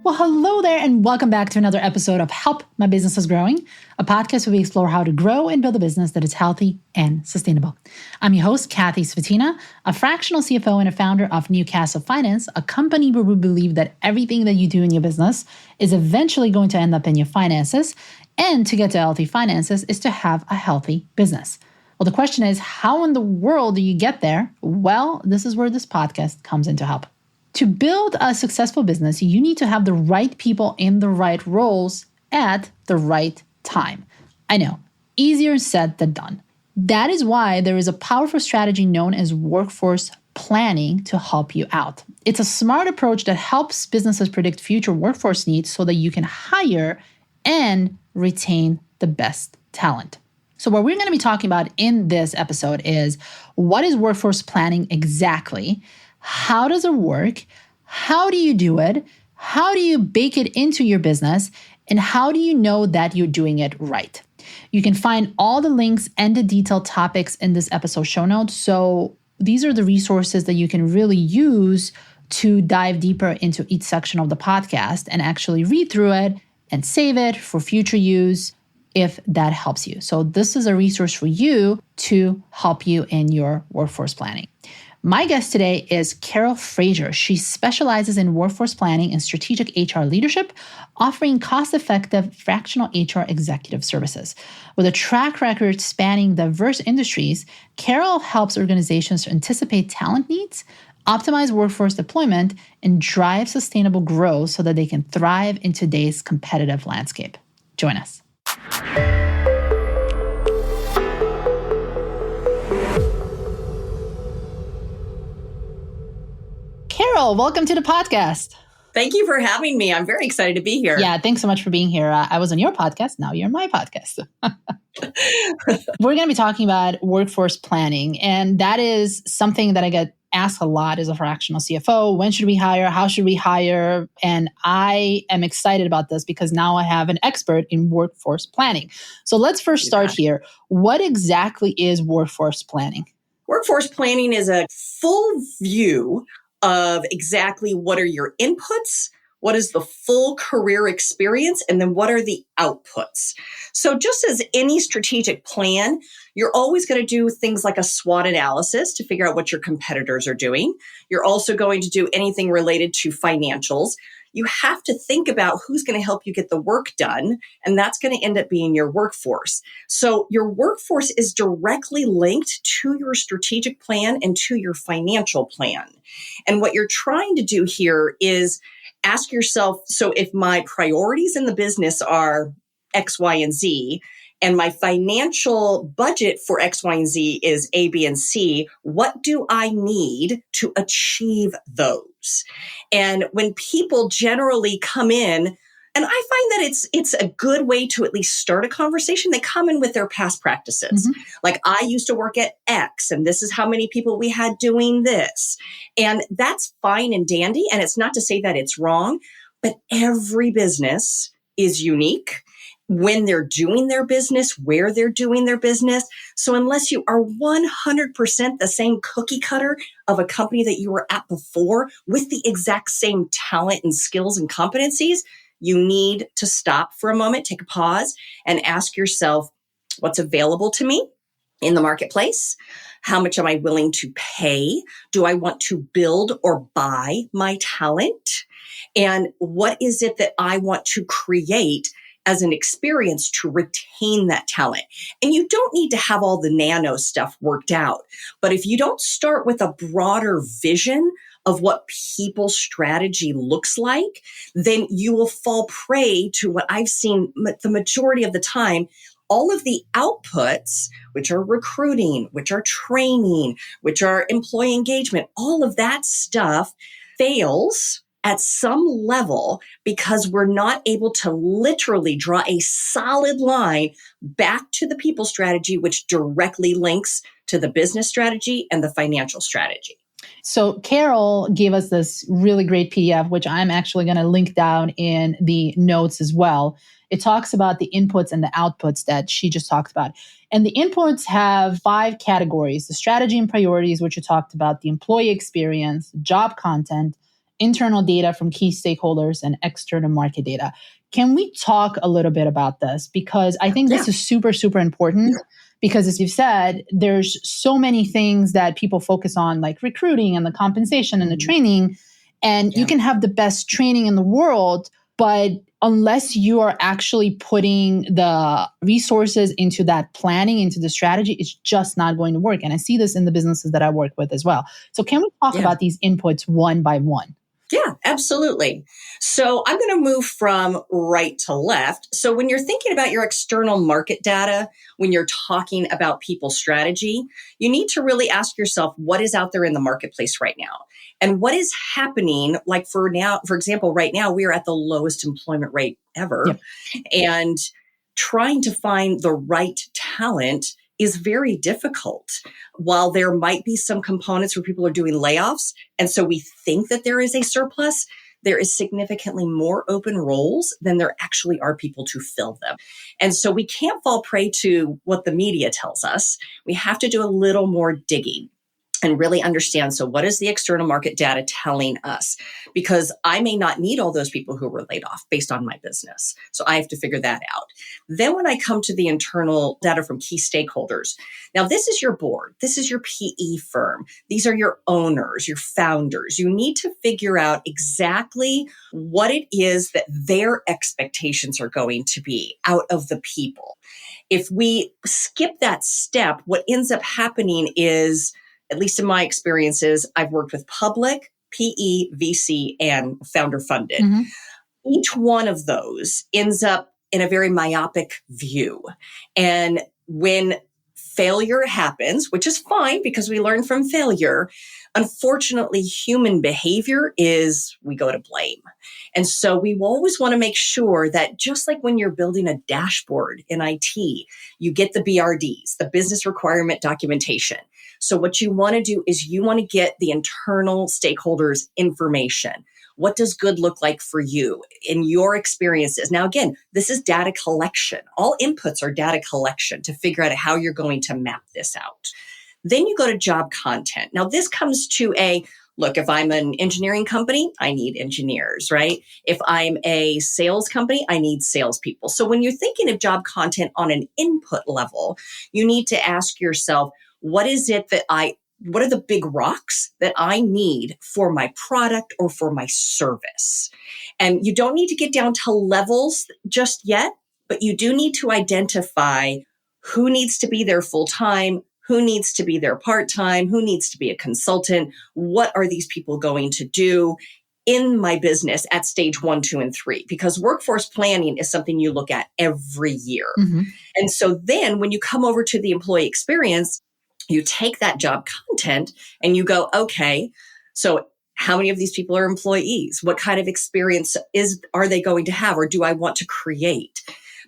Well, hello there, and welcome back to another episode of Help My Business is Growing, a podcast where we explore how to grow and build a business that is healthy and sustainable. I'm your host, Kathy Svetina, a fractional CFO and a founder of Newcastle Finance, a company where we believe that everything that you do in your business is eventually going to end up in your finances, and to get to healthy finances is to have a healthy business. Well, the question is, how in the world do you get there? Well, this is where this podcast comes in to help. To build a successful business, you need to have the right people in the right roles at the right time. I know, easier said than done. That is why there is a powerful strategy known as workforce planning to help you out. It's a smart approach that helps businesses predict future workforce needs so that you can hire and retain the best talent. So what we're going to be talking about in this episode is, what is workforce planning exactly? How does it work? How do you do it? How do you bake it into your business? And how do you know that you're doing it right? You can find all the links and the detailed topics in this episode show notes. So these are the resources that you can really use to dive deeper into each section of the podcast and actually read through it and save it for future use if that helps you. So this is a resource for you to help you in your workforce planning. My guest today is Carol Fraser. She specializes in workforce planning and strategic HR leadership, offering cost-effective fractional HR executive services. With a track record spanning diverse industries, Carol helps organizations to anticipate talent needs, optimize workforce deployment, and drive sustainable growth so that they can thrive in today's competitive landscape. Join us. Carol, welcome to the podcast. Thank you for having me. I'm very excited to be here. Yeah, thanks so much for being here. I was on your podcast. Now you're on my podcast. We're going to be talking about workforce planning. And that is something that I get asked a lot as a fractional CFO. When should we hire? How should we hire? And I am excited about this because now I have an expert in workforce planning. So let's first start here. What exactly is workforce planning? Workforce planning is a full view of exactly what are your inputs, what is the full career experience, and then what are the outputs. So just as any strategic plan, you're always going to do things like a SWOT analysis to figure out what your competitors are doing. You're also going to do anything related to financials. You have to think about who's going to help you get the work done, and that's going to end up being your workforce. So your workforce is directly linked to your strategic plan and to your financial plan. And what you're trying to do here is ask yourself, so if my priorities in the business are X, Y, and Z, and my financial budget for X, Y, and Z is A, B, and C, what do I need to achieve those? And when people generally come in, and I find that it's a good way to at least start a conversation. They come in with their past practices. Mm-hmm. Like, I used to work at X, and this is how many people we had doing this. And that's fine and dandy. And it's not to say that it's wrong, but every business is unique when they're doing their business, where they're doing their business. So unless you are 100% the same cookie cutter of a company that you were at before with the exact same talent and skills and competencies, you need to stop for a moment, take a pause, and ask yourself, what's available to me in the marketplace? How much am I willing to pay? Do I want to build or buy my talent? And what is it that I want to create as an experience to retain that talent? And you don't need to have all the nano stuff worked out. But if you don't start with a broader vision of what people's strategy looks like, then you will fall prey to what I've seen the majority of the time. All of the outputs, which are recruiting, which are training, which are employee engagement, all of that stuff fails at some level because we're not able to literally draw a solid line back to the people strategy, which directly links to the business strategy and the financial strategy. So Carol gave us this really great PDF, which I'm actually going to link down in the notes as well. It talks about the inputs and the outputs that she just talked about. And the inputs have 5 categories: the strategy and priorities, which you talked about, the employee experience, job content, internal data from key stakeholders and external market data. Can we talk a little bit about this? Because I think this is super, super important. Because as you've said, there's so many things that people focus on, like recruiting and the compensation and the training. And you can have the best training in the world, but unless you are actually putting the resources into that planning, into the strategy, it's just not going to work. And I see this in the businesses that I work with as well. So can we talk about these inputs one by one? Yeah, absolutely. So I'm going to move from right to left. So when you're thinking about your external market data, when you're talking about people's strategy, you need to really ask yourself, what is out there in the marketplace right now? And what is happening? Like for example, right now, we are at the lowest employment rate ever. And trying to find the right talent is very difficult. While there might be some components where people are doing layoffs, and so we think that there is a surplus, there is significantly more open roles than there actually are people to fill them. And so we can't fall prey to what the media tells us. We have to do a little more digging and really understand, so what is the external market data telling us? Because I may not need all those people who were laid off based on my business. So I have to figure that out. Then when I come to the internal data from key stakeholders, now this is your board. This is your PE firm. These are your owners, your founders. You need to figure out exactly what it is that their expectations are going to be out of the people. If we skip that step, what ends up happening is, at least in my experiences, I've worked with public, PE, VC, and founder funded. Each one of those ends up in a very myopic view. And when failure happens, which is fine because we learn from failure, unfortunately, human behavior is we go to blame. And so we always want to make sure that just like when you're building a dashboard in IT, you get the BRDs, the business requirement documentation. So what you want to do is you want to get the internal stakeholders' information. What does good look like for you in your experiences? Now, again, this is data collection. All inputs are data collection to figure out how you're going to map this out. Then you go to job content. Now, this comes to look, if I'm an engineering company, I need engineers, right? If I'm a sales company, I need salespeople. So when you're thinking of job content on an input level, you need to ask yourself, what are the big rocks that I need for my product or for my service? And you don't need to get down to levels just yet, but you do need to identify who needs to be there full time, who needs to be there part-time, who needs to be a consultant, what are these people going to do in my business at stage 1, 2, and 3? Because workforce planning is something you look at every year. And so then when you come over to the employee experience, you take that job content and you go, okay, so how many of these people are employees? What kind of experience are they going to have, or do I want to create?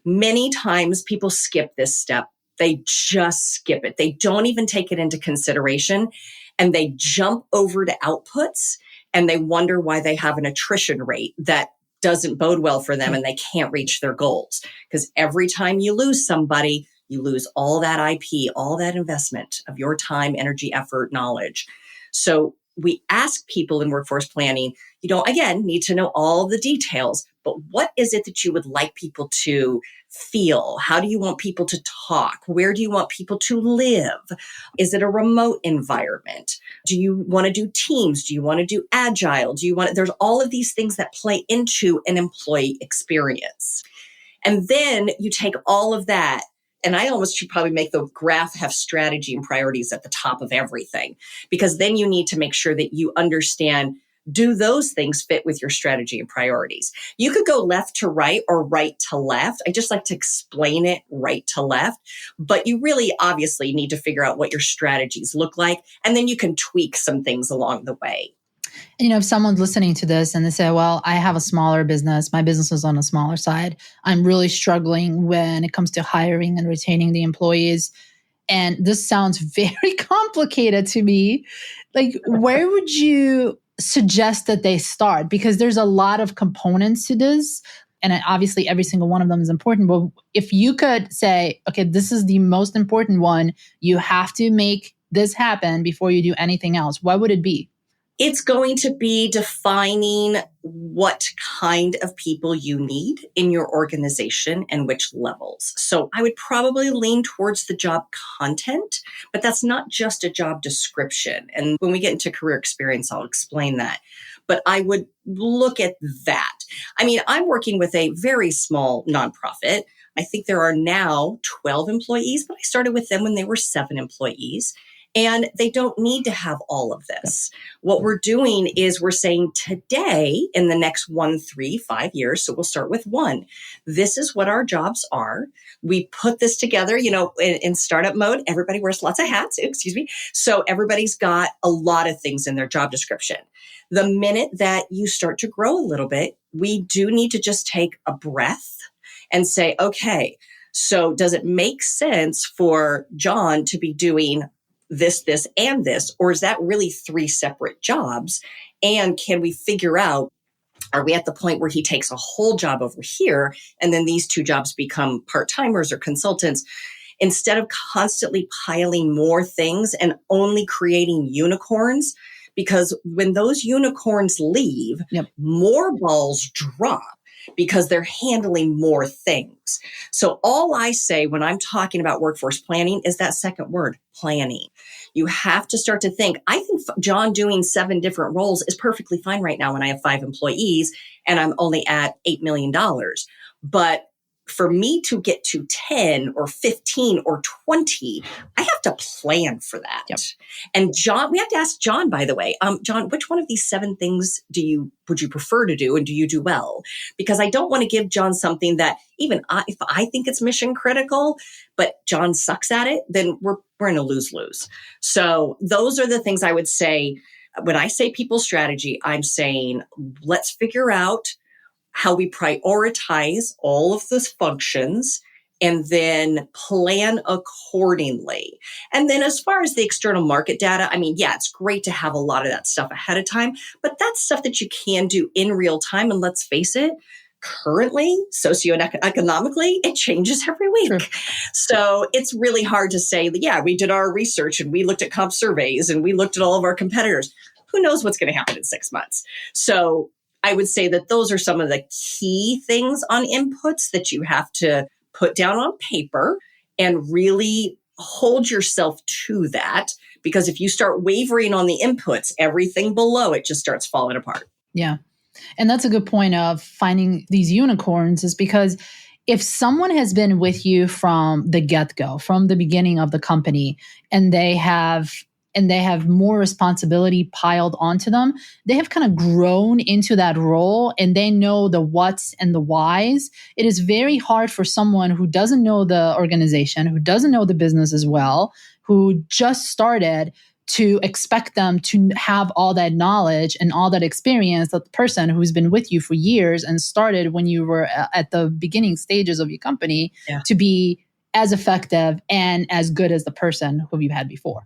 Many times people skip this step. They just skip it. They don't even take it into consideration, and they jump over to outputs, and they wonder why they have an attrition rate that doesn't bode well for them and they can't reach their goals. Because every time you lose somebody, you lose all that IP, all that investment of your time, energy, effort, knowledge. So we ask people in workforce planning, you don't, again, need to know all the details, but what is it that you would like people to feel? How do you want people to talk? Where do you want people to live? Is it a remote environment? Do you want to do teams? Do you want to do agile? There's all of these things that play into an employee experience. And then you take all of that, and I almost should probably make the graph have strategy and priorities at the top of everything, because then you need to make sure that you understand, do those things fit with your strategy and priorities? You could go left to right or right to left. I just like to explain it right to left, but you really obviously need to figure out what your strategies look like, and then you can tweak some things along the way. If someone's listening to this and they say, well, I have a smaller business, my business is on a smaller side, I'm really struggling when it comes to hiring and retaining the employees, and this sounds very complicated to me, like, where would you suggest that they start? Because there's a lot of components to this, and obviously every single one of them is important. But if you could say, okay, this is the most important one, you have to make this happen before you do anything else, what would it be? It's going to be defining what kind of people you need in your organization and which levels. So I would probably lean towards the job content, but that's not just a job description. And when we get into career experience, I'll explain that. But I would look at that. I mean, I'm working with a very small nonprofit. I think there are now 12 employees, but I started with them when they were 7 employees. And they don't need to have all of this. What we're doing is we're saying today, in the next 1, 3, 5 years, so we'll start with 1, this is what our jobs are. We put this together, in startup mode, everybody wears lots of hats, So everybody's got a lot of things in their job description. The minute that you start to grow a little bit, we do need to just take a breath and say, okay, so does it make sense for John to be doing this, and this, or is that really 3 separate jobs? And can we figure out, are we at the point where he takes a whole job over here and then these 2 jobs become part-timers or consultants, instead of constantly piling more things and only creating unicorns? Because when those unicorns leave, more balls drop because they're handling more things. So all I say when I'm talking about workforce planning is that second word, planning. You have to start to think. I think John doing 7 different roles is perfectly fine right now when I have 5 employees and I'm only at $8 million. But for me to get to 10 or 15 or 20, I have to plan for that. And John, we have to ask John, by the way, John, which one of these 7 things would you prefer to do and do you do well? Because I don't want to give John something that even if I think it's mission critical, but John sucks at it, then we're in a lose-lose. So those are the things I would say. When I say people strategy, I'm saying, let's figure out how we prioritize all of those functions and then plan accordingly. And then as far as the external market data, I mean, yeah, it's great to have a lot of that stuff ahead of time, but that's stuff that you can do in real time. And let's face it, currently, socioeconomically, it changes every week. Sure. So it's really hard to say, yeah, we did our research and we looked at comp surveys and we looked at all of our competitors. Who knows what's going to happen in 6 months? So I would say that those are some of the key things on inputs that you have to put down on paper and really hold yourself to that. Because if you start wavering on the inputs, everything below it just starts falling apart. Yeah. And that's a good point of finding these unicorns, is because if someone has been with you from the get-go, from the beginning of the company, and they have more responsibility piled onto them, they have kind of grown into that role and they know the what's and the whys. It is very hard for someone who doesn't know the organization, who doesn't know the business as well, who just started, to expect them to have all that knowledge and all that experience that the person who's been with you for years and started when you were at the beginning stages of your company to be as effective and as good as the person who you had before.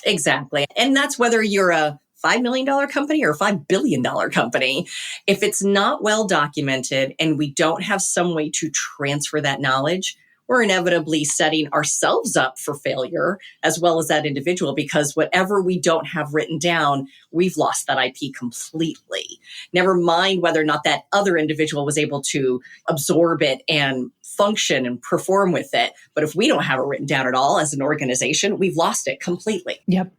Exactly. And that's whether you're a $5 million company or a $5 billion company. If it's not well documented and we don't have some way to transfer that knowledge, we're inevitably setting ourselves up for failure as well as that individual, because whatever we don't have written down, we've lost that IP completely. Never mind whether or not that other individual was able to absorb it and function and perform with it. But if we don't have it written down at all as an organization, we've lost it completely. Yep.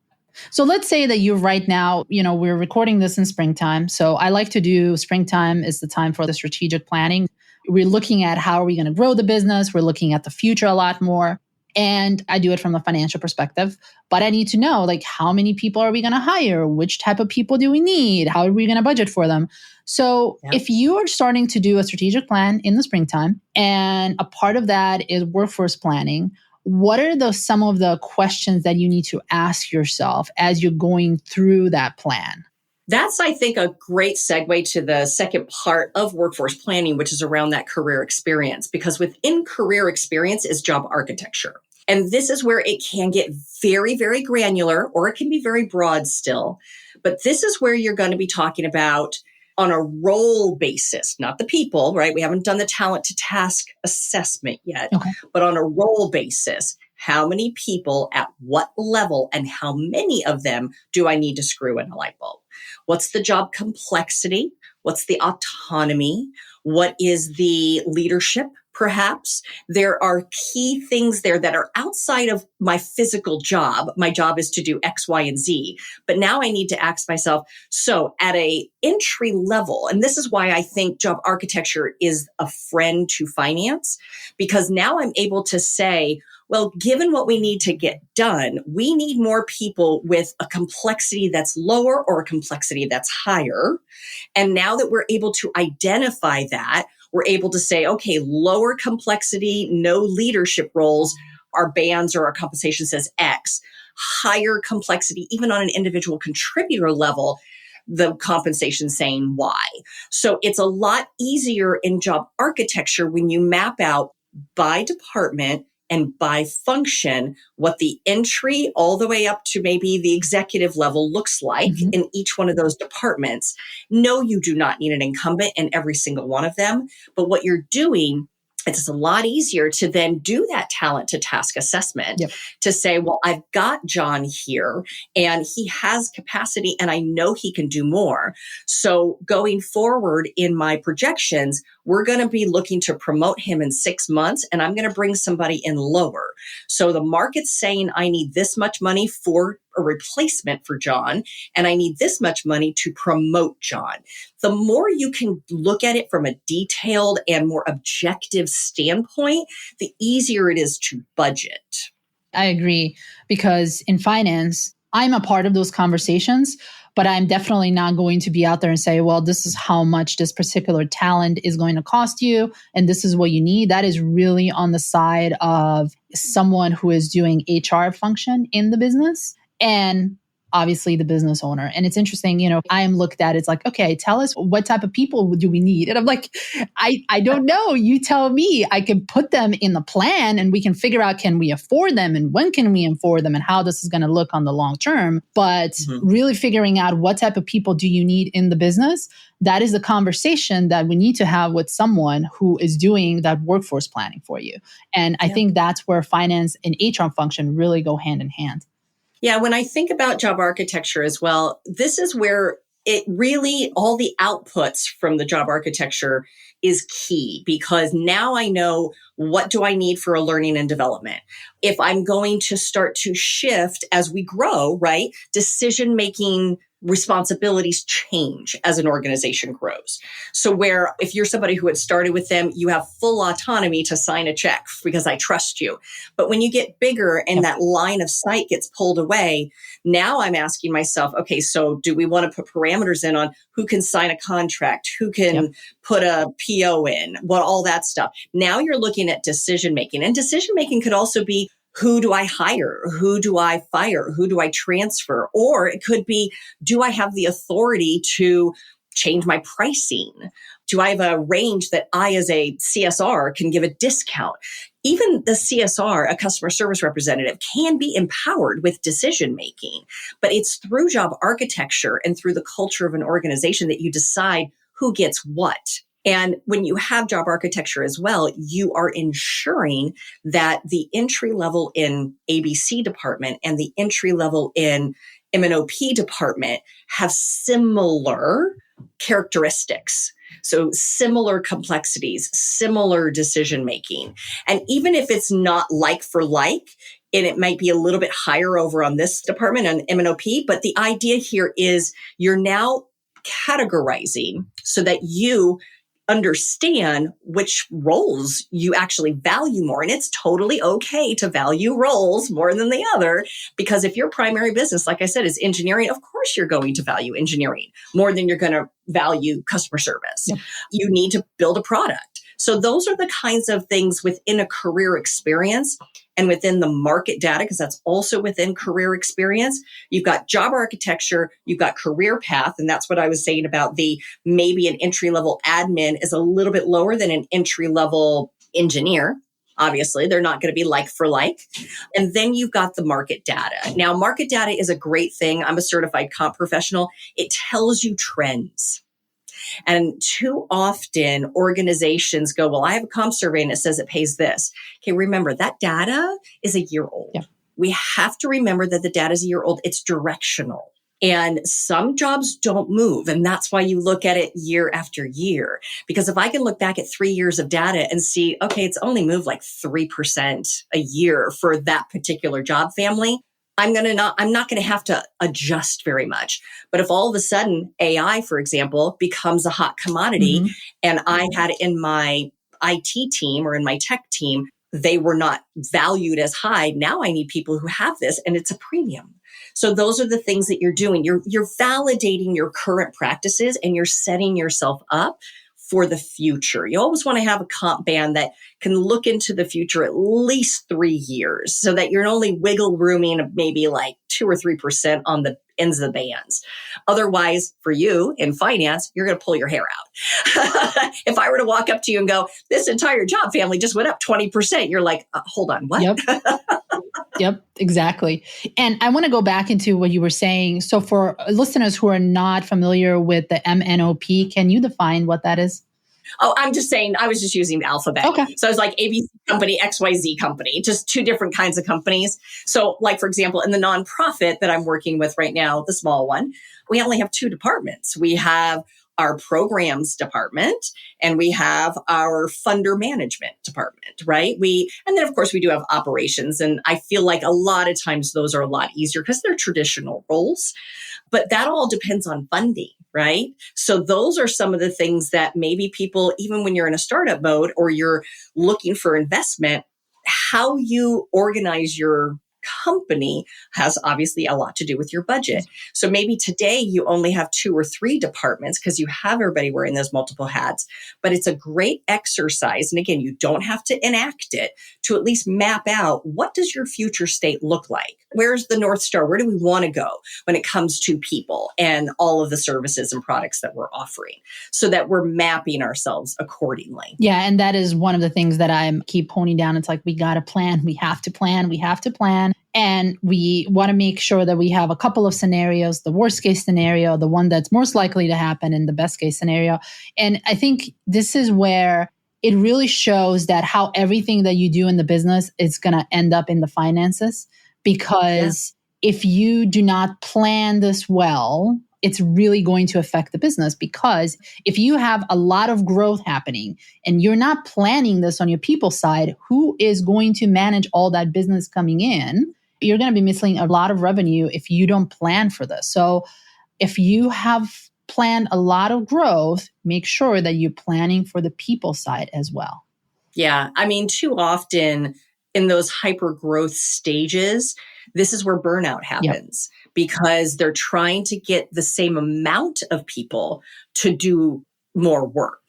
So let's say that you right now, we're recording this in springtime. So I like to do springtime is the time for the strategic planning. We're looking at how are we going to grow the business. We're looking at the future a lot more. And I do it from a financial perspective. But I need to know, how many people are we going to hire? Which type of people do we need? How are we going to budget for them? So if you are starting to do a strategic plan in the springtime, and a part of that is workforce planning, what are some of the questions that you need to ask yourself as you're going through that plan? That's, I think, a great segue to the second part of workforce planning, which is around that career experience, because within career experience is job architecture. And this is where it can get very, very granular, or it can be very broad still. But this is where you're going to be talking about on a role basis, not the people, right? We haven't done the talent to task assessment yet, but on a role basis. How many people at what level and how many of them do I need to screw in a light bulb? What's the job complexity? What's the autonomy? What is the leadership? Perhaps there are key things there that are outside of my physical job. My job is to do X, Y, and Z. But now I need to ask myself, so at a entry level, and this is why I think job architecture is a friend to finance, because now I'm able to say, well, given what we need to get done, we need more people with a complexity that's lower or a complexity that's higher. And now that we're able to identify that, we're able to say, okay, lower complexity, no leadership roles, our bands or our compensation says X. Higher complexity, even on an individual contributor level, the compensation saying Y. So it's a lot easier in job architecture when you map out by department and by function what the entry all the way up to maybe the executive level looks like in each one of those departments. No, you do not need an incumbent in every single one of them. But what you're doing, it's a lot easier to then do that talent to task assessment to say, well, I've got John here and he has capacity and I know he can do more. So going forward in my projections, we're going to be looking to promote him in 6 months and I'm going to bring somebody in lower. So the market's saying I need this much money for a replacement for John, and I need this much money to promote John. The more you can look at it from a detailed and more objective standpoint, the easier it is to budget. I agree, because in finance, I'm a part of those conversations, but I'm definitely not going to be out there and say, well, this is how much this particular talent is going to cost you, and this is what you need. That is really on the side of someone who is doing HR function in the business. And obviously the business owner. And it's interesting, I am looked at, it's like, okay, tell us what type of people do we need? And I'm like, I don't know. You tell me. I can put them in the plan and we can figure out, can we afford them and when can we afford them and how this is going to look on the long term. But really figuring out what type of people do you need in the business, that is the conversation that we need to have with someone who is doing that workforce planning for you. And I think that's where finance and HR function really go hand in hand. Yeah, when I think about job architecture as well, this is where it really, all the outputs from the job architecture is key, because now I know what do I need for a learning and development. If I'm going to start to shift as we grow, right? Decision-making responsibilities change as an organization grows. So where if you're somebody who had started with them, you have full autonomy to sign a check because I trust you. But when you get bigger and that line of sight gets pulled away, now I'm asking myself, okay, so do we want to put parameters in on who can sign a contract, who can put a PO in, all that stuff. Now you're looking at decision making, and decision making could also be, who do I hire? Who do I fire? Who do I transfer? Or it could be, do I have the authority to change my pricing? Do I have a range that I, as a CSR, can give a discount? Even the CSR, a customer service representative, can be empowered with decision making, but it's through job architecture and through the culture of an organization that you decide who gets what. And when you have job architecture as well, you are ensuring that the entry level in ABC department and the entry level in M&OP department have similar characteristics. So similar complexities, similar decision making. And even if it's not like for like, and it might be a little bit higher over on this department on M&OP, but the idea here is you're now categorizing so that you understand which roles you actually value more. And it's totally okay to value roles more than the other, because if your primary business, like I said, is engineering, of course you're going to value engineering more than you're going to value customer service. Yep. You need to build a product. So those are the kinds of things within a career experience and within the market data, because that's also within career experience. You've got job architecture, you've got career path. And that's what I was saying about maybe an entry-level admin is a little bit lower than an entry-level engineer. Obviously, they're not going to be like for like. And then you've got the market data. Now, market data is a great thing. I'm a certified comp professional. It tells you trends. And too often organizations go, well, I have a comp survey and it says it pays this. Okay, remember that data is a year old. Yeah. We have to remember that the data is a year old. It's directional. And some jobs don't move. And that's why you look at it year after year. Because if I can look back at 3 years of data and see, okay, it's only moved like 3% a year for that particular job family, I'm not going to have to adjust very much. But if all of a sudden AI, for example, becomes a hot commodity, and I had in my IT team or in my tech team, they were not valued as high. Now I need people who have this, and it's a premium. So those are the things that you're doing. You're validating your current practices and you're setting yourself up for the future. You always want to have a comp band that can look into the future at least 3 years so that you're only wiggle rooming maybe like 2 or 3% on the ends of the bands. Otherwise, for you in finance, you're going to pull your hair out. If I were to walk up to you and go, this entire job family just went up 20%, you're like, hold on, what? Yep. Yep, exactly. And I want to go back into what you were saying. So for listeners who are not familiar with the MNOP, can you define what that is? Oh, I'm just saying, I was just using the alphabet. Okay. So it's like ABC company, XYZ company, just two different kinds of companies. So like, for example, in the nonprofit that I'm working with right now, the small one, we only have 2 departments. We have our programs department and we have our funder management department, right? And then of course we do have operations. And I feel like a lot of times those are a lot easier because they're traditional roles, but that all depends on funding, right? So those are some of the things that maybe people, even when you're in a startup mode or you're looking for investment, how you organize your company has obviously a lot to do with your budget. So maybe today you only have 2 or 3 departments because you have everybody wearing those multiple hats, but it's a great exercise. And again, you don't have to enact it to at least map out what does your future state look like? Where's the North Star? Where do we want to go when it comes to people and all of the services and products that we're offering so that we're mapping ourselves accordingly? Yeah. And that is one of the things that I keep honing down. It's like, we got to plan. We have to plan. We have to plan. And we want to make sure that we have a couple of scenarios, the worst case scenario, the one that's most likely to happen, and the best case scenario. And I think this is where it really shows that how everything that you do in the business is going to end up in the finances. Because if you do not plan this well, it's really going to affect the business. Because if you have a lot of growth happening and you're not planning this on your people side, who is going to manage all that business coming in? You're going to be missing a lot of revenue if you don't plan for this. So if you have planned a lot of growth, make sure that you're planning for the people side as well. Yeah. I mean, too often in those hyper growth stages, this is where burnout happens because they're trying to get the same amount of people to do more work.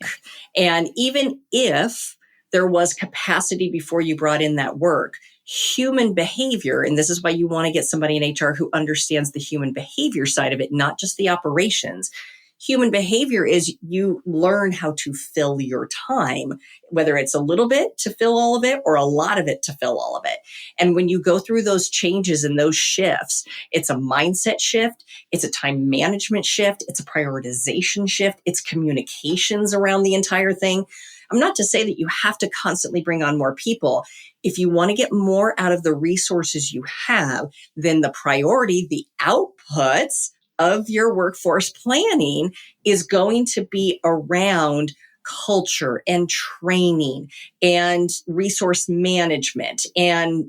And even if there was capacity before you brought in that work, human behavior, and this is why you want to get somebody in HR who understands the human behavior side of it, not just the operations. Human behavior is you learn how to fill your time, whether it's a little bit to fill all of it or a lot of it to fill all of it. And when you go through those changes and those shifts, it's a mindset shift. It's a time management shift. It's a prioritization shift. It's communications around the entire thing. I'm not to say that you have to constantly bring on more people. If you want to get more out of the resources you have, then the priority, the outputs of your workforce planning is going to be around culture and training and resource management and,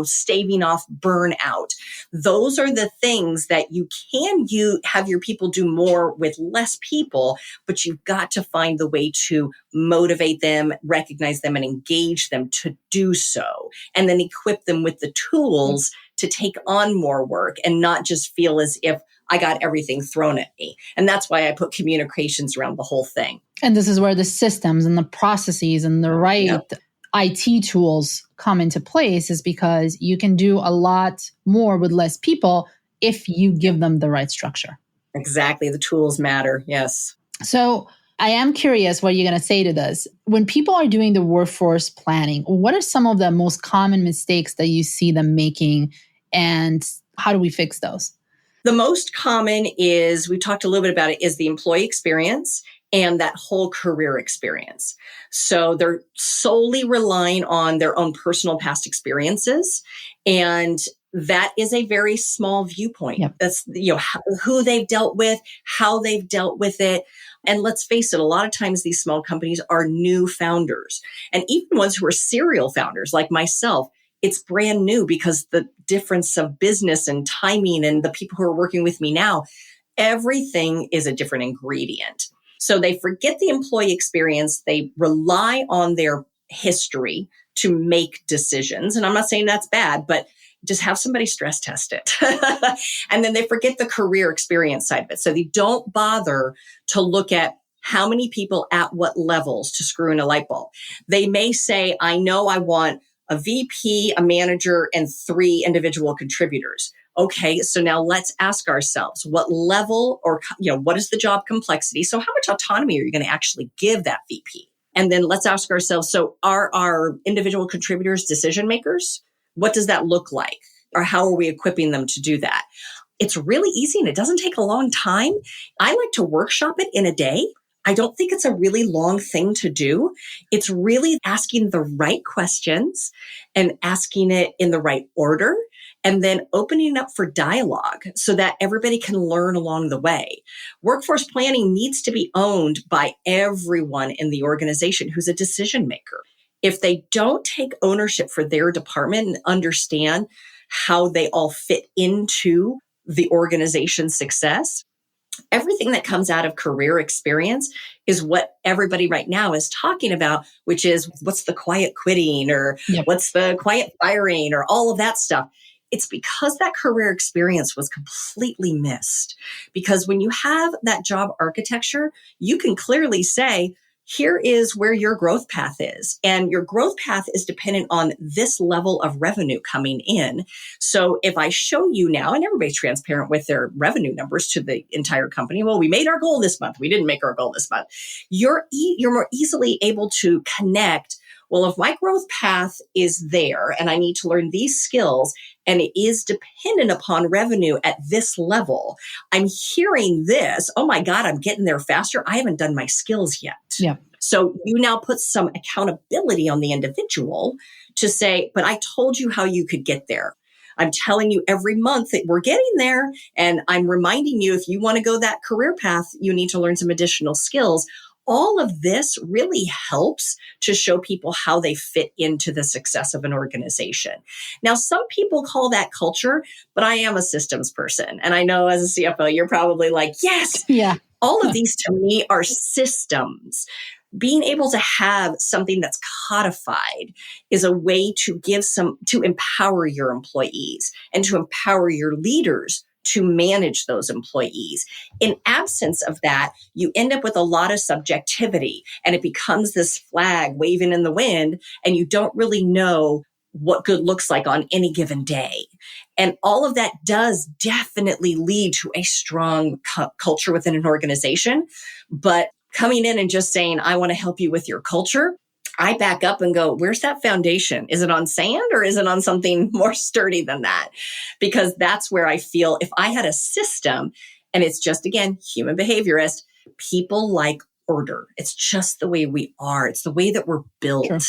staving off burnout. Those are the things that you can have your people do more with less people, but you've got to find the way to motivate them, recognize them, and engage them to do so, and then equip them with the tools to take on more work and not just feel as if I got everything thrown at me. And that's why I put communications around the whole thing. And this is where the systems and the processes and the right IT tools come into place, is because you can do a lot more with less people if you give them the right structure. Exactly. The tools matter. Yes. So I am curious what you're going to say to this. When people are doing the workforce planning, what are some of the most common mistakes that you see them making, and how do we fix those? The most common is, we talked a little bit about it, is the employee experience and that whole career experience. So they're solely relying on their own personal past experiences. And that is a very small viewpoint. Yep. That's, who they've dealt with, how they've dealt with it. And let's face it, a lot of times these small companies are new founders. And even ones who are serial founders like myself, it's brand new because the difference of business and timing and the people who are working with me now, everything is a different ingredient. So they forget the employee experience. They rely on their history to make decisions. And I'm not saying that's bad, but just have somebody stress test it. And then they forget the career experience side of it. So they don't bother to look at how many people at what levels to screw in a light bulb. They may say, I know I want a VP, a manager, and 3 individual contributors. Okay, so now let's ask ourselves what level or, what is the job complexity? So how much autonomy are you going to actually give that VP? And then let's ask ourselves, so are our individual contributors decision makers? What does that look like? Or how are we equipping them to do that? It's really easy and it doesn't take a long time. I like to workshop it in a day. I don't think it's a really long thing to do. It's really asking the right questions and asking it in the right order, and then opening up for dialogue so that everybody can learn along the way. Workforce planning needs to be owned by everyone in the organization who's a decision maker. If they don't take ownership for their department and understand how they all fit into the organization's success, everything that comes out of career experience is what everybody right now is talking about, which is what's the quiet quitting or what's the quiet firing or all of that stuff. It's because that career experience was completely missed. Because when you have that job architecture, you can clearly say, here is where your growth path is. And your growth path is dependent on this level of revenue coming in. So if I show you now, and everybody's transparent with their revenue numbers to the entire company, well, we made our goal this month. We didn't make our goal this month. You're more easily able to connect. Well, if my growth path is there and I need to learn these skills and it is dependent upon revenue at this level, I'm hearing this, oh my God, I'm getting there faster. I haven't done my skills yet. Yeah. So you now put some accountability on the individual to say, but I told you how you could get there. I'm telling you every month that we're getting there. And I'm reminding you, if you want to go that career path, you need to learn some additional skills. All of this really helps to show people how they fit into the success of an organization. Now, some people call that culture, but I am a systems person. And I know as a CFO, you're probably like, yes, all of these to me are systems. Being able to have something that's codified is a way to to empower your employees and to empower your leaders to manage those employees. In absence of that, you end up with a lot of subjectivity and it becomes this flag waving in the wind and you don't really know what good looks like on any given day. And all of that does definitely lead to a strong culture within an organization. But coming in and just saying, I want to help you with your culture, I back up and go, where's that foundation? Is it on sand or is it on something more sturdy than that? Because that's where I feel if I had a system, and it's just, again, human behaviorist, people like order. It's just the way we are. It's the way that we're built. Sure.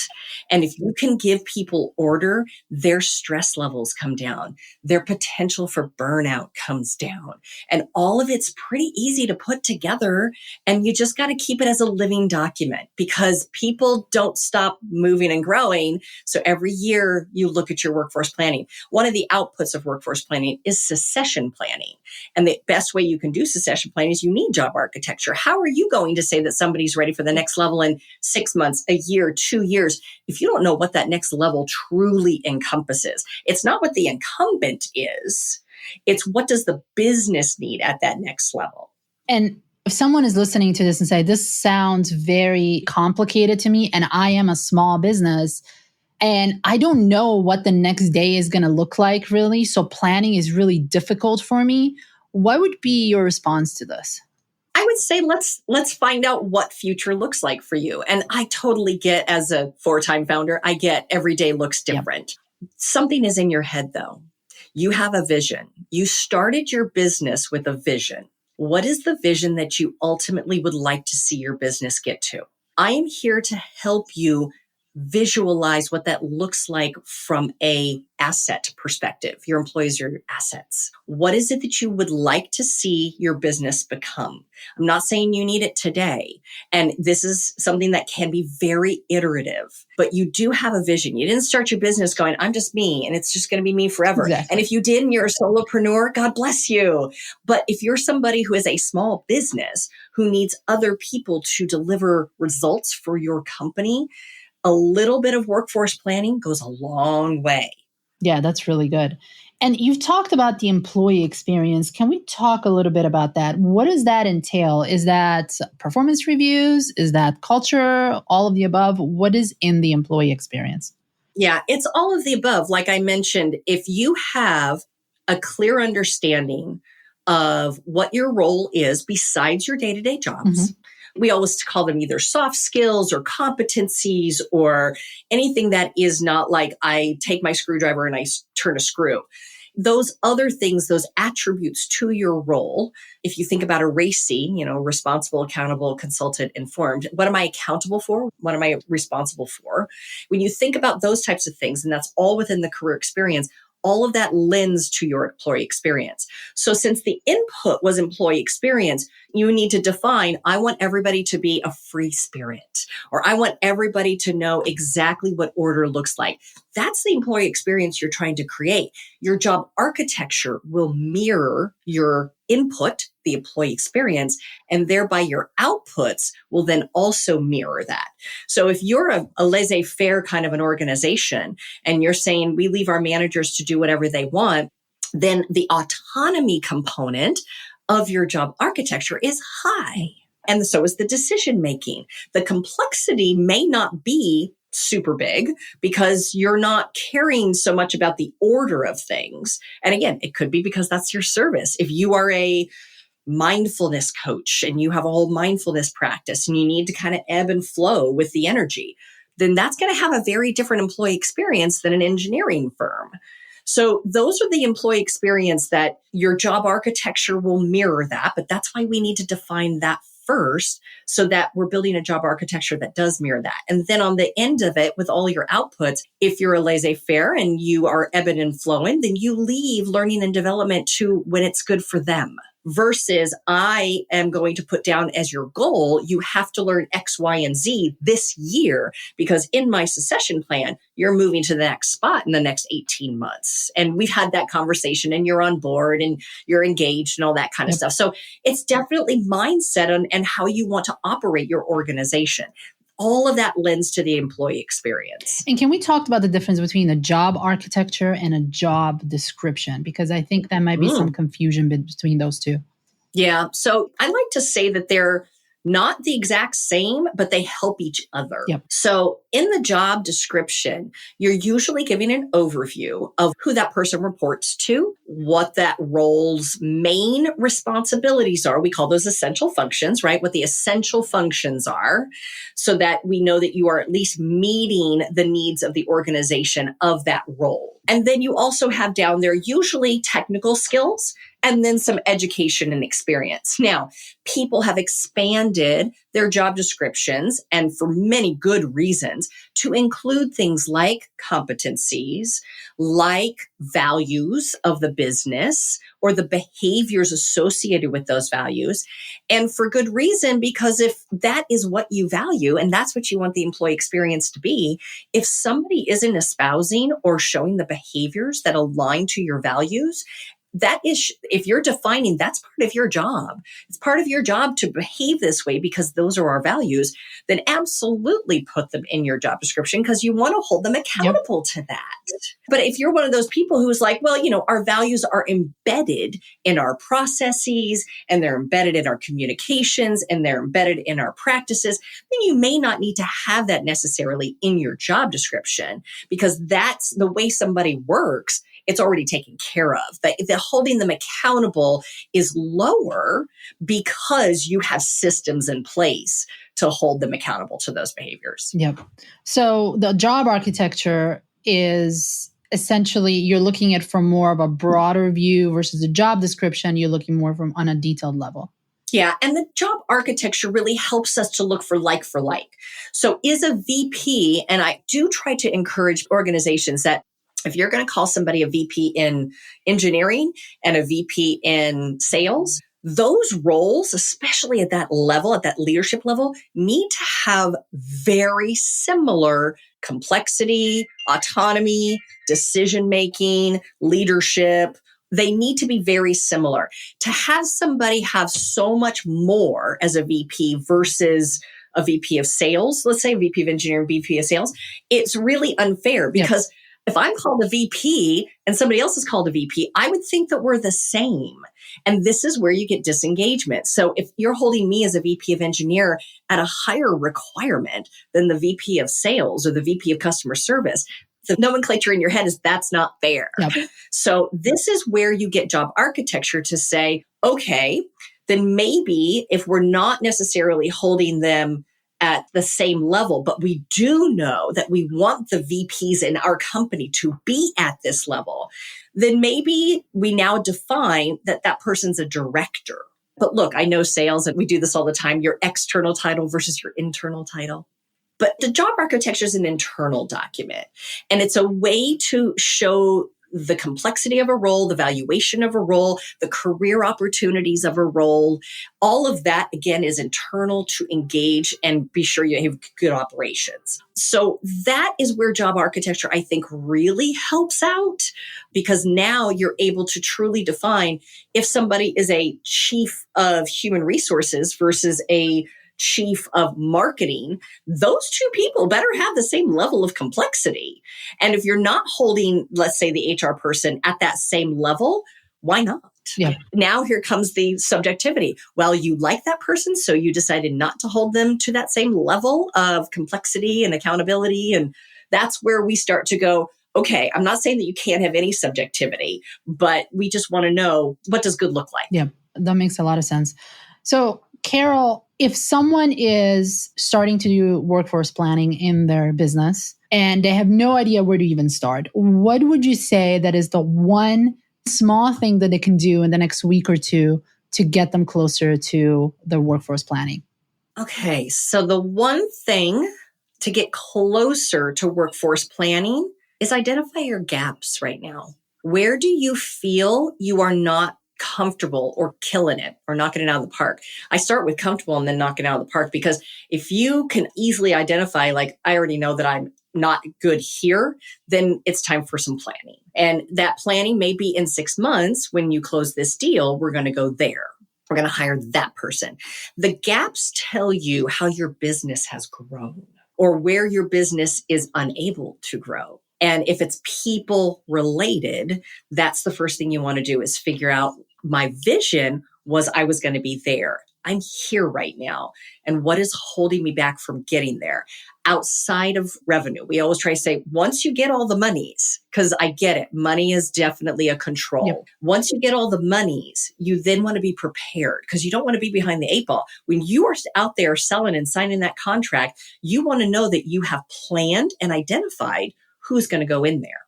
And if you can give people order, their stress levels come down. Their potential for burnout comes down. And all of it's pretty easy to put together. And you just got to keep it as a living document because people don't stop moving and growing. So every year you look at your workforce planning. One of the outputs of workforce planning is succession planning. And the best way you can do succession planning is you need job architecture. How are you going to say that somebody's ready for the next level in 6 months, a year, 2 years, if you don't know what that next level truly encompasses? It's not what the incumbent is. It's what does the business need at that next level? And if someone is listening to this and say, this sounds very complicated to me, and I am a small business, and I don't know what the next day is going to look like, really, so planning is really difficult for me, what would be your response to this? I would say let's find out what future looks like for you. And I totally get, as a 4-time founder, I get every day looks different. Yep. Something is in your head, though. You have a vision. You started your business with a vision. What is the vision that you ultimately would like to see your business get to? I am here to help you visualize what that looks like from a asset perspective. Your employees are your assets. What is it that you would like to see your business become? I'm not saying you need it today. And this is something that can be very iterative, but you do have a vision. You didn't start your business going, I'm just me and it's just going to be me forever. Exactly. And if you did and you're a solopreneur, God bless you. But if you're somebody who is a small business who needs other people to deliver results for your company, a little bit of workforce planning goes a long way. Yeah, that's really good. And you've talked about the employee experience. Can we talk a little bit about that? What does that entail? Is that performance reviews? Is that culture? All of the above? What is in the employee experience? Yeah, it's all of the above. Like I mentioned, if you have a clear understanding of what your role is besides your day-to-day jobs, we always call them either soft skills or competencies or anything that is not like I take my screwdriver and I turn a screw. Those other things, those attributes to your role, if you think about a RACI, responsible, accountable, consulted, informed, what am I accountable for? What am I responsible for? When you think about those types of things, and that's all within the career experience, all of that lends to your employee experience. So since the input was employee experience, you need to define, I want everybody to be a free spirit, or I want everybody to know exactly what order looks like. That's the employee experience you're trying to create. Your job architecture will mirror your input, the employee experience, and thereby your outputs will then also mirror that. So if you're a laissez-faire kind of an organization and you're saying we leave our managers to do whatever they want, then the autonomy component of your job architecture is high. And so is the decision making. The complexity may not be super big because you're not caring so much about the order of things. And again, it could be because that's your service. If you are a mindfulness coach and you have a whole mindfulness practice and you need to kind of ebb and flow with the energy, then that's going to have a very different employee experience than an engineering firm. So those are the employee experience that your job architecture will mirror that. But that's why we need to define that first so that we're building a job architecture that does mirror that. And then on the end of it, with all your outputs, if you're a laissez-faire and you are ebbing and flowing, then you leave learning and development to when it's good for them. Versus I am going to put down as your goal, you have to learn X, Y, and Z this year because in my succession plan, you're moving to the next spot in the next 18 months. And we've had that conversation and you're on board and you're engaged and all that kind of stuff. So it's definitely mindset and how you want to operate your organization. All of that lends to the employee experience. And can we talk about the difference between a job architecture and a job description? Because I think there might be some confusion between those two. Yeah. So I like to say that they're not the exact same, but they help each other. Yep. So in the job description, you're usually giving an overview of who that person reports to, what that role's main responsibilities are. We call those essential functions, right? What the essential functions are, so that we know that you are at least meeting the needs of the organization of that role. And then you also have down there usually technical skills and then some education and experience. Now, people have expanded their job descriptions, and for many good reasons, to include things like competencies, like values of the business, or the behaviors associated with those values. And for good reason, because if that is what you value, and that's what you want the employee experience to be, if somebody isn't espousing or showing the behaviors that align to your values, that is, if you're defining, that's part of your job. It's part of your job to behave this way because those are our values. Then absolutely put them in your job description because you want to hold them accountable to that. But if you're one of those people who's like, well, our values are embedded in our processes and they're embedded in our communications and they're embedded in our practices, then you may not need to have that necessarily in your job description because that's the way somebody works. It's already taken care of. But the holding them accountable is lower because you have systems in place to hold them accountable to those behaviors. Yep. So the job architecture is essentially you're looking at from more of a broader view versus a job description. You're looking more from on a detailed level. Yeah, and the job architecture really helps us to look for like. So is a VP, and I do try to encourage organizations that if you're going to call somebody a VP in engineering and a VP in sales, those roles, especially at that level, at that leadership level, need to have very similar complexity, autonomy, decision-making, leadership. They need to be very similar. To have somebody have so much more as a VP versus a VP of sales, let's say a VP of engineering, VP of sales, it's really unfair because if I'm called a VP and somebody else is called a VP, I would think that we're the same. And this is where you get disengagement. So if you're holding me as a VP of engineer at a higher requirement than the VP of sales or the VP of customer service, the nomenclature in your head is that's not fair. Yep. So this is where you get job architecture to say, okay, then maybe if we're not necessarily holding them at the same level, but we do know that we want the VPs in our company to be at this level, then maybe we now define that that person's a director. But look, I know sales, and we do this all the time, your external title versus your internal title. But the job architecture is an internal document, and it's a way to show the complexity of a role, the valuation of a role, the career opportunities of a role. All of that, again, is internal to engage and be sure you have good operations. So that is where job architecture, I think, really helps out, because now you're able to truly define if somebody is a chief of human resources versus a chief of marketing, those two people better have the same level of complexity. And if you're not holding, let's say, the HR person at that same level, why not? Yeah. Now here comes the subjectivity. Well, you like that person, so you decided not to hold them to that same level of complexity and accountability. And that's where we start to go, okay, I'm not saying that you can't have any subjectivity, but we just want to know, what does good look like? Yeah, that makes a lot of sense. So, Carol, if someone is starting to do workforce planning in their business and they have no idea where to even start, what would you say that is the one small thing that they can do in the next week or two to get them closer to the workforce planning? Okay, so the one thing to get closer to workforce planning is identify your gaps right now. Where do you feel you are not comfortable or killing it or knocking it out of the park? I start with comfortable and then knocking it out of the park, because if you can easily identify, like, I already know that I'm not good here, then it's time for some planning. And that planning may be in 6 months. When you close this deal, we're going to go there. We're going to hire that person. The gaps tell you how your business has grown or where your business is unable to grow. And if it's people related, that's the first thing you want to do, is figure out, my vision was I was going to be there. I'm here right now. And what is holding me back from getting there? Outside of revenue, we always try to say, once you get all the monies, because I get it, money is definitely a control. Yep. Once you get all the monies, you then want to be prepared, because you don't want to be behind the 8 ball. When you are out there selling and signing that contract, you want to know that you have planned and identified who's going to go in there.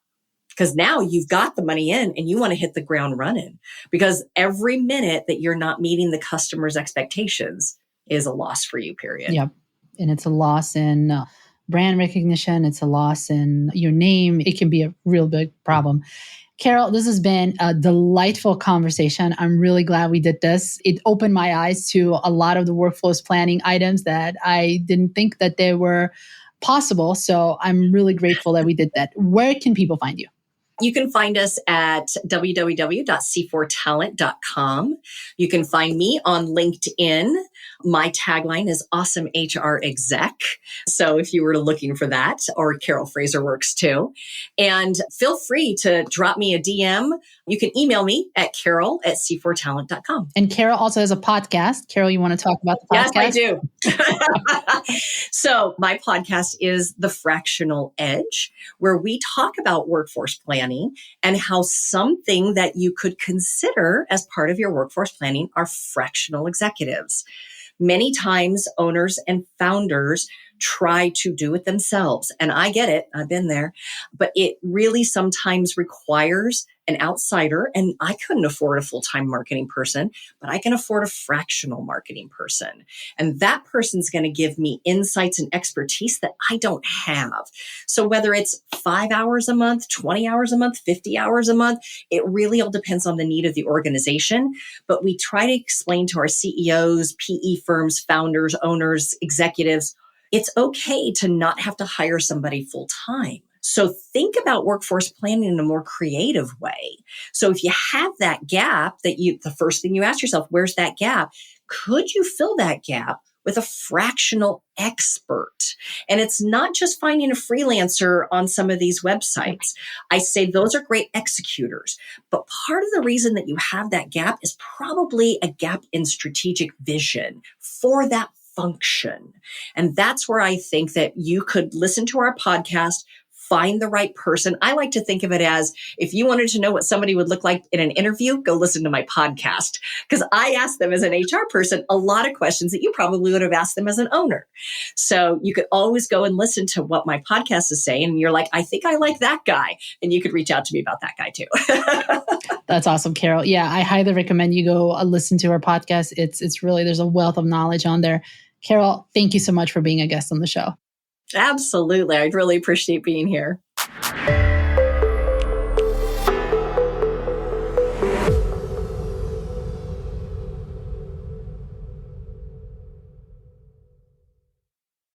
Because now you've got the money in and you want to hit the ground running, because every minute that you're not meeting the customer's expectations is a loss for you, period. Yep. And it's a loss in brand recognition. It's a loss in your name. It can be a real big problem. Carol, this has been a delightful conversation. I'm really glad we did this. It opened my eyes to a lot of the workforce planning items that I didn't think that they were possible. So I'm really grateful that we did that. Where can people find you? You can find us at www.c4talent.com. You can find me on LinkedIn. My tagline is Awesome HR Exec. So if you were looking for that, or Carol Fraser works too. And feel free to drop me a DM. You can email me at carol@c4talent.com. And Carol also has a podcast. Carol, you want to talk about the podcast? Yes, I do. So my podcast is The Fractional Edge, where we talk about workforce planning and how something that you could consider as part of your workforce planning are fractional executives. Many times owners and founders try to do it themselves. And I get it. I've been there, but it really sometimes requires an outsider. And I couldn't afford a full-time marketing person, but I can afford a fractional marketing person. And that person's going to give me insights and expertise that I don't have. So whether it's 5 hours a month, 20 hours a month, 50 hours a month, it really all depends on the need of the organization. But we try to explain to our CEOs, PE firms, founders, owners, executives, it's okay to not have to hire somebody full time. So think about workforce planning in a more creative way. So if you have that gap the first thing you ask yourself, where's that gap? Could you fill that gap with a fractional expert? And it's not just finding a freelancer on some of these websites. I say those are great executors, but part of the reason that you have that gap is probably a gap in strategic vision for that function. And that's where I think that you could listen to our podcast, find the right person. I like to think of it as if you wanted to know what somebody would look like in an interview, go listen to my podcast. Because I asked them as an HR person a lot of questions that you probably would have asked them as an owner. So you could always go and listen to what my podcast is saying. And you're like, I think I like that guy. And you could reach out to me about that guy too. That's awesome, Carol. Yeah, I highly recommend you go listen to her podcast. It's really, there's a wealth of knowledge on there. Carol, thank you so much for being a guest on the show. Absolutely. I'd really appreciate being here.